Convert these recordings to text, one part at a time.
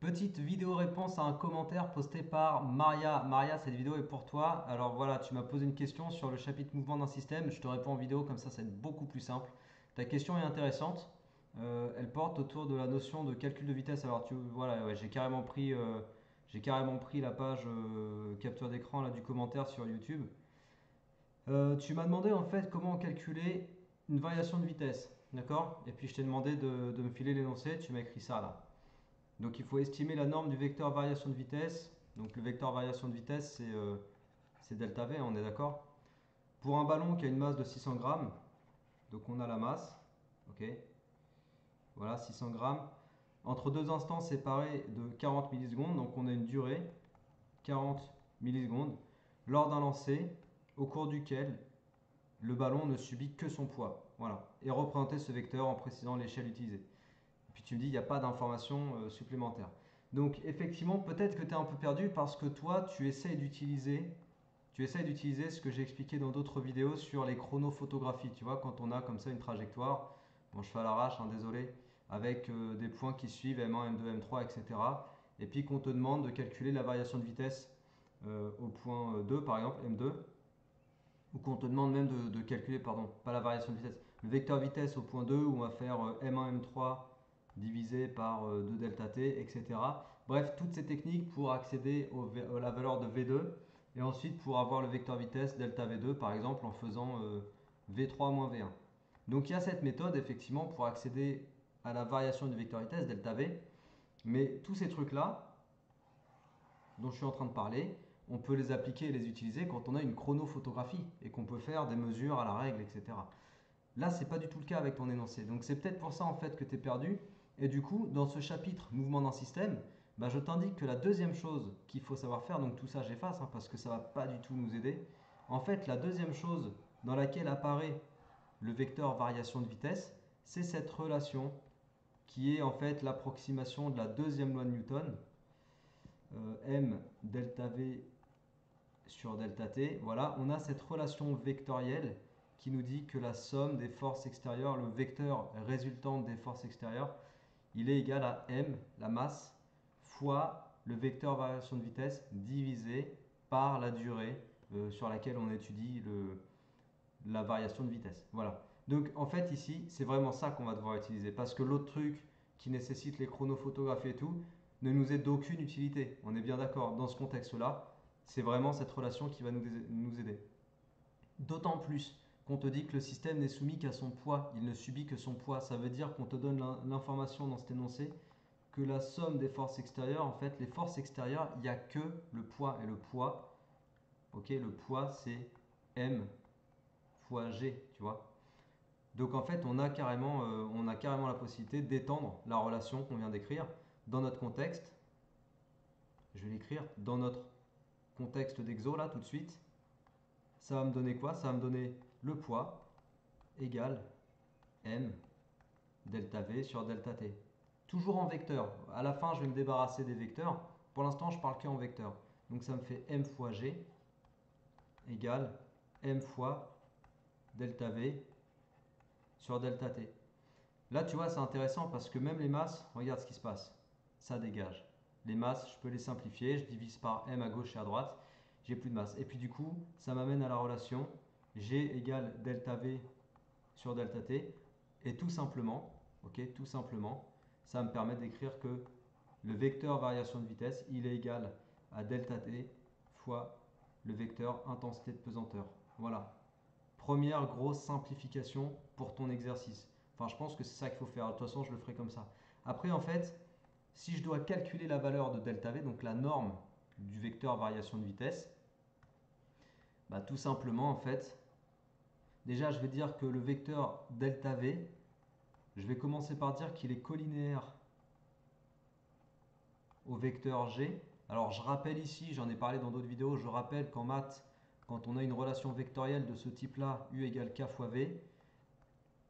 Petite vidéo réponse à un commentaire posté par Maria. Maria, cette vidéo est pour toi. Alors voilà, tu m'as posé une question sur le chapitre mouvement d'un système. Je te réponds en vidéo, comme ça va être beaucoup plus simple. Ta question est intéressante. Elle porte autour de la notion de calcul de vitesse. Alors voilà, ouais, j'ai carrément pris la page capture d'écran là du commentaire sur YouTube. Tu m'as demandé en fait comment calculer une variation de vitesse, d'accord? Et puis je t'ai demandé de me filer l'énoncé. Tu m'as écrit ça là. Donc il faut estimer la norme du vecteur variation de vitesse. Donc le vecteur variation de vitesse, c'est delta V, on est d'accord? Pour un ballon qui a une masse de 600 grammes, donc on a la masse, ok? Voilà, 600 grammes. Entre deux instants séparés de 40 millisecondes, donc on a une durée, 40 millisecondes, lors d'un lancer au cours duquel le ballon ne subit que son poids. Voilà. Et représenter ce vecteur en précisant l'échelle utilisée. Et puis tu me dis, il n'y a pas d'informations supplémentaires. Donc effectivement, peut-être que tu es un peu perdu parce que toi, tu essayes d'utiliser ce que j'ai expliqué dans d'autres vidéos sur les chronophotographies. Tu vois, quand on a comme ça une trajectoire, bon, je fais à l'arrache, hein, désolé, avec des points qui suivent M1, M2, M3, etc. Et puis qu'on te demande de calculer la variation de vitesse au point 2, par exemple, M2, ou qu'on te demande même de calculer, pardon, pas la variation de vitesse, le vecteur vitesse au point 2 où on va faire M1, M3 divisé par 2 delta t, etc. Bref, toutes ces techniques pour accéder à la valeur de V2 et ensuite pour avoir le vecteur vitesse delta V2 par exemple en faisant V3 moins V1. Donc il y a cette méthode effectivement pour accéder à la variation du vecteur vitesse delta V, mais tous ces trucs là dont je suis en train de parler, on peut les appliquer et les utiliser quand on a une chronophotographie et qu'on peut faire des mesures à la règle, etc. Là, c'est pas du tout le cas avec ton énoncé. Donc c'est peut-être pour ça en fait que tu es perdu. Et du coup, dans ce chapitre mouvement d'un système, bah, je t'indique que la deuxième chose qu'il faut savoir faire, donc tout ça j'efface parce que ça va pas du tout nous aider. En fait, la deuxième chose dans laquelle apparaît le vecteur variation de vitesse, c'est cette relation qui est en fait l'approximation de la deuxième loi de Newton, m delta v sur delta t. Voilà, on a cette relation vectorielle qui nous dit que la somme des forces extérieures, le vecteur résultant des forces extérieures, il est égal à m, la masse, fois le vecteur variation de vitesse divisé par la durée sur laquelle on étudie la variation de vitesse. Voilà. Donc en fait ici, c'est vraiment ça qu'on va devoir utiliser parce que l'autre truc qui nécessite les chronophotographies et tout ne nous est d'aucune utilité. On est bien d'accord. Dans ce contexte-là, c'est vraiment cette relation qui va nous aider. D'autant plus qu'on te dit que le système n'est soumis qu'à son poids, il ne subit que son poids. Ça veut dire qu'on te donne l'information dans cet énoncé que la somme des forces extérieures, en fait, les forces extérieures, il n'y a que le poids. Et le poids, ok, le poids c'est M fois G, tu vois. Donc en fait, on a carrément la possibilité d'étendre la relation qu'on vient d'écrire dans notre contexte. Je vais l'écrire dans notre contexte d'exo là tout de suite. Ça va me donner quoi? Ça va me donner le poids égale m delta v sur delta t. Toujours en vecteur. À la fin, je vais me débarrasser des vecteurs. Pour l'instant, je parle que en vecteur. Donc ça me fait m fois g égale m fois delta v sur delta t. Là, tu vois, c'est intéressant parce que même les masses, regarde ce qui se passe. Ça dégage. Les masses, je peux les simplifier. Je divise par m à gauche et à droite. J'ai plus de masse. Et puis du coup, ça m'amène à la relation g égale delta v sur delta t. Et tout simplement, ok, tout simplement, ça me permet d'écrire que le vecteur variation de vitesse, il est égal à delta t fois le vecteur intensité de pesanteur. Voilà. Première grosse simplification pour ton exercice. Enfin, je pense que c'est ça qu'il faut faire. De toute façon, je le ferai comme ça. Après, en fait, si je dois calculer la valeur de delta v, donc la norme du vecteur variation de vitesse, bah, tout simplement, en fait, déjà, je vais dire que le vecteur delta v, je vais commencer par dire qu'il est collinéaire au vecteur g. Alors, je rappelle ici, j'en ai parlé dans d'autres vidéos, je rappelle qu'en maths, quand on a une relation vectorielle de ce type-là, u égale k fois v,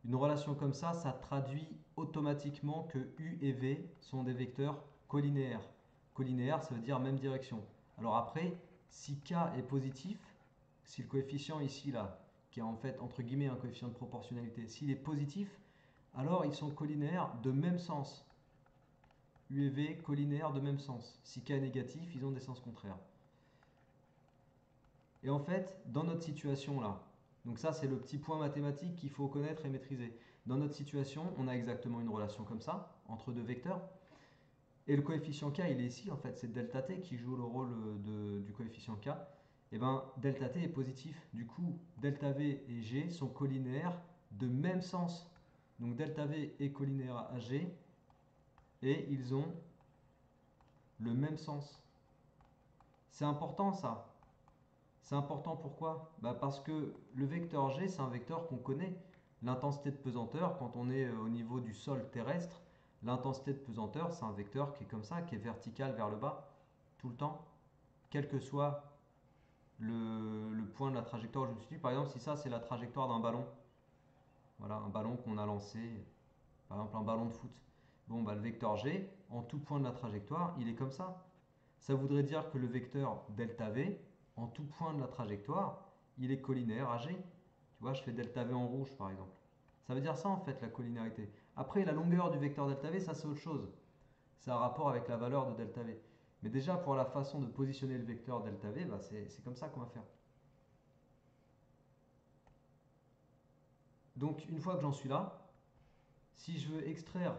une relation comme ça traduit automatiquement que u et v sont des vecteurs collinéaires. Collinéaire, ça veut dire même direction. Alors après, si k est positif, si le coefficient ici, là, qui est en fait entre guillemets un coefficient de proportionnalité, s'il est positif, alors ils sont collinéaires de même sens. U et V collinaires de même sens. Si K est négatif, ils ont des sens contraires. Et en fait, dans notre situation là, donc ça c'est le petit point mathématique qu'il faut connaître et maîtriser. Dans notre situation, on a exactement une relation comme ça, entre deux vecteurs. Et le coefficient K, il est ici en fait, c'est delta T qui joue le rôle du coefficient K. Et bien delta T est positif, du coup delta V et G sont collinaires de même sens. Donc delta V est collinaire à G et ils ont le même sens. C'est important ça. C'est important pourquoi? Parce que le vecteur G, c'est un vecteur qu'on connaît. L'intensité de pesanteur, quand on est au niveau du sol terrestre, l'intensité de pesanteur, c'est un vecteur qui est comme ça, qui est vertical vers le bas, tout le temps, quel que soit le point de la trajectoire où je me suis dit. Par exemple, si ça, c'est la trajectoire d'un ballon, voilà, un ballon qu'on a lancé, par exemple un ballon de foot. Bon, le vecteur G, en tout point de la trajectoire, il est comme ça. Ça voudrait dire que le vecteur delta V, en tout point de la trajectoire, il est collinaire à G. Tu vois, je fais delta V en rouge par exemple. Ça veut dire ça en fait, la collinarité. Après, la longueur du vecteur delta V, ça c'est autre chose. Ça a un rapport avec la valeur de delta V. Mais déjà, pour la façon de positionner le vecteur delta V, c'est comme ça qu'on va faire. Donc, une fois que j'en suis là, si je veux extraire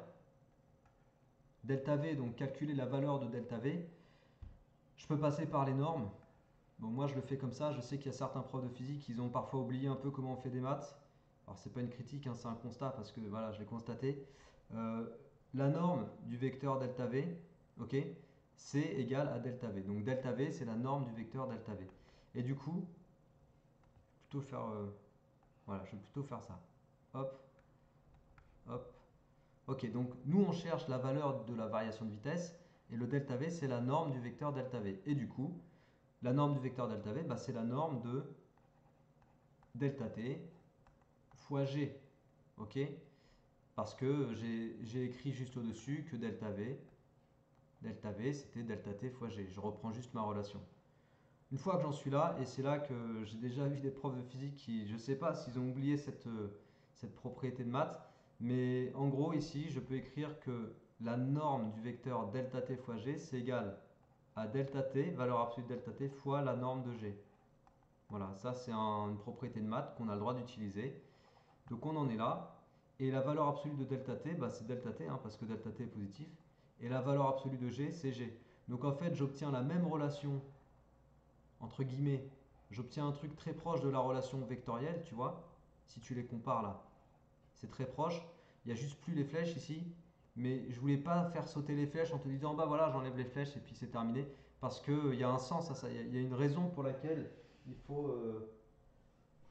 delta V, donc calculer la valeur de delta V, je peux passer par les normes. Bon, moi je le fais comme ça, je sais qu'il y a certains profs de physique qui ont parfois oublié un peu comment on fait des maths. Alors c'est pas une critique, hein, c'est un constat parce que voilà, je l'ai constaté. Euh, la norme du vecteur delta V, ok, c'est égal à delta V. Donc delta V, c'est la norme du vecteur delta V. Et du coup, plutôt faire, voilà, je vais plutôt faire ça. Hop, hop. Ok, donc nous on cherche la valeur de la variation de vitesse et le delta V, c'est la norme du vecteur delta V. Et du coup, la norme du vecteur delta V, c'est la norme de delta t fois g, ok? Parce que j'ai écrit juste au-dessus que delta V c'était delta t fois g. Je reprends juste ma relation. Une fois que j'en suis là, et c'est là que j'ai déjà vu des profs de physique qui, je ne sais pas s'ils ont oublié cette propriété de maths, mais en gros ici, je peux écrire que la norme du vecteur delta t fois g, c'est égal à delta t, valeur absolue de delta t, fois la norme de g. Voilà, ça c'est une propriété de maths qu'on a le droit d'utiliser. Donc on en est là. Et la valeur absolue de delta t, c'est delta t, hein, parce que delta t est positif. Et la valeur absolue de g, c'est g. Donc en fait, j'obtiens la même relation, entre guillemets. J'obtiens un truc très proche de la relation vectorielle, tu vois, si tu les compares là. C'est très proche. Il n'y a juste plus les flèches ici. Mais je voulais pas faire sauter les flèches en te disant, bah voilà, j'enlève les flèches et puis c'est terminé. Parce qu'il y a un sens à ça. Il y a une raison pour laquelle il faut...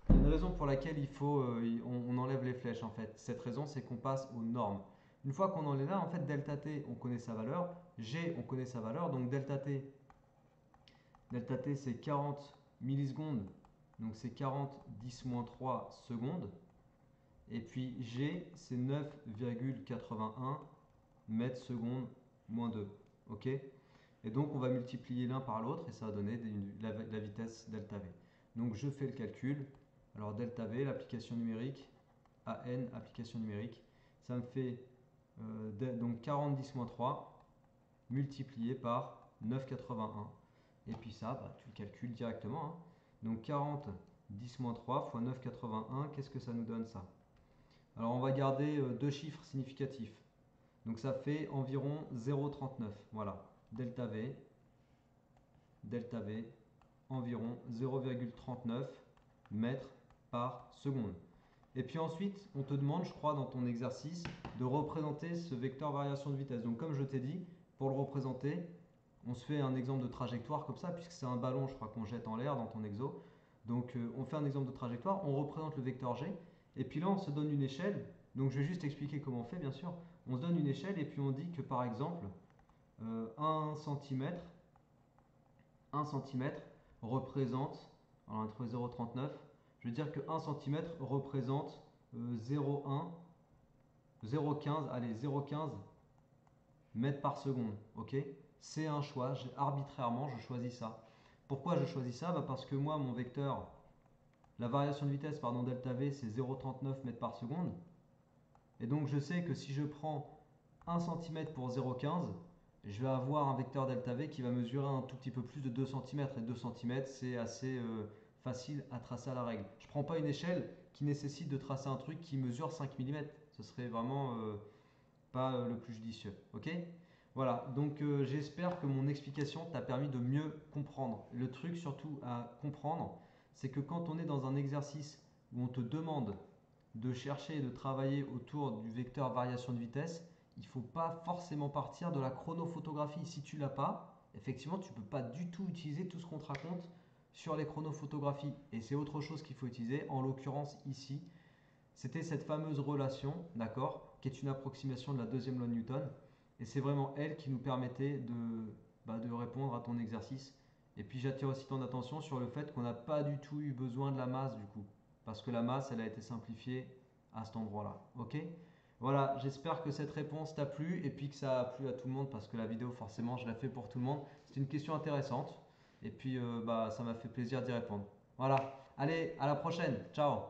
une raison pour laquelle on enlève les flèches en fait. Cette raison, c'est qu'on passe aux normes. Une fois qu'on en est là, en fait, delta t, on connaît sa valeur. G, on connaît sa valeur. Donc delta t c'est 40 millisecondes. Donc c'est 40 10-3 secondes. Et puis G, c'est 9,81 mètres secondes moins 2. Ok? Et donc on va multiplier l'un par l'autre et ça va donner la vitesse delta V. Donc je fais le calcul. Alors delta V, l'application numérique, AN, application numérique, ça me fait donc 40 10-3 multiplié par 9,81. Et puis ça, tu le calcules directement, hein. Donc 40 10-3 fois 9,81, qu'est-ce que ça nous donne ça? Alors on va garder deux chiffres significatifs. Donc ça fait environ 0,39. Voilà, delta V, environ 0,39 mètres par seconde. Et puis ensuite, on te demande, je crois, dans ton exercice, de représenter ce vecteur variation de vitesse. Donc comme je t'ai dit, pour le représenter, on se fait un exemple de trajectoire comme ça, puisque c'est un ballon, je crois, qu'on jette en l'air dans ton exo. Donc on fait un exemple de trajectoire, on représente le vecteur G, et puis là on se donne une échelle. Donc je vais juste expliquer comment on fait, bien sûr. On se donne une échelle, et puis on dit que par exemple, 1 cm, 1 cm représente, alors on a trouvé 0,39, je veux dire que 1 cm représente 0,1, 0,15, allez, 0,15 mètres par seconde, ok? C'est un choix, arbitrairement je choisis ça. Pourquoi je choisis ça? Parce que moi, mon vecteur, la variation de vitesse, pardon, delta V, c'est 0,39 mètres par seconde. Et donc je sais que si je prends 1 cm pour 0,15, je vais avoir un vecteur delta V qui va mesurer un tout petit peu plus de 2 cm. Et 2 cm, c'est assez facile à tracer à la règle. Je ne prends pas une échelle qui nécessite de tracer un truc qui mesure 5 mm. Ce serait vraiment pas le plus judicieux. Ok? Voilà, donc j'espère que mon explication t'a permis de mieux comprendre. Le truc surtout à comprendre, c'est que quand on est dans un exercice où on te demande de chercher et de travailler autour du vecteur variation de vitesse, il ne faut pas forcément partir de la chronophotographie. Si tu l'as pas, effectivement, tu ne peux pas du tout utiliser tout ce qu'on te raconte sur les chronophotographies. Et c'est autre chose qu'il faut utiliser. En l'occurrence, ici, c'était cette fameuse relation, d'accord, qui est une approximation de la deuxième loi de Newton. Et c'est vraiment elle qui nous permettait de répondre à ton exercice. Et puis j'attire aussi ton attention sur le fait qu'on n'a pas du tout eu besoin de la masse du coup. Parce que la masse, elle a été simplifiée à cet endroit-là. Ok? Voilà, j'espère que cette réponse t'a plu et puis que ça a plu à tout le monde parce que la vidéo, forcément, je la fais pour tout le monde. C'est une question intéressante et puis ça m'a fait plaisir d'y répondre. Voilà, allez, à la prochaine. Ciao!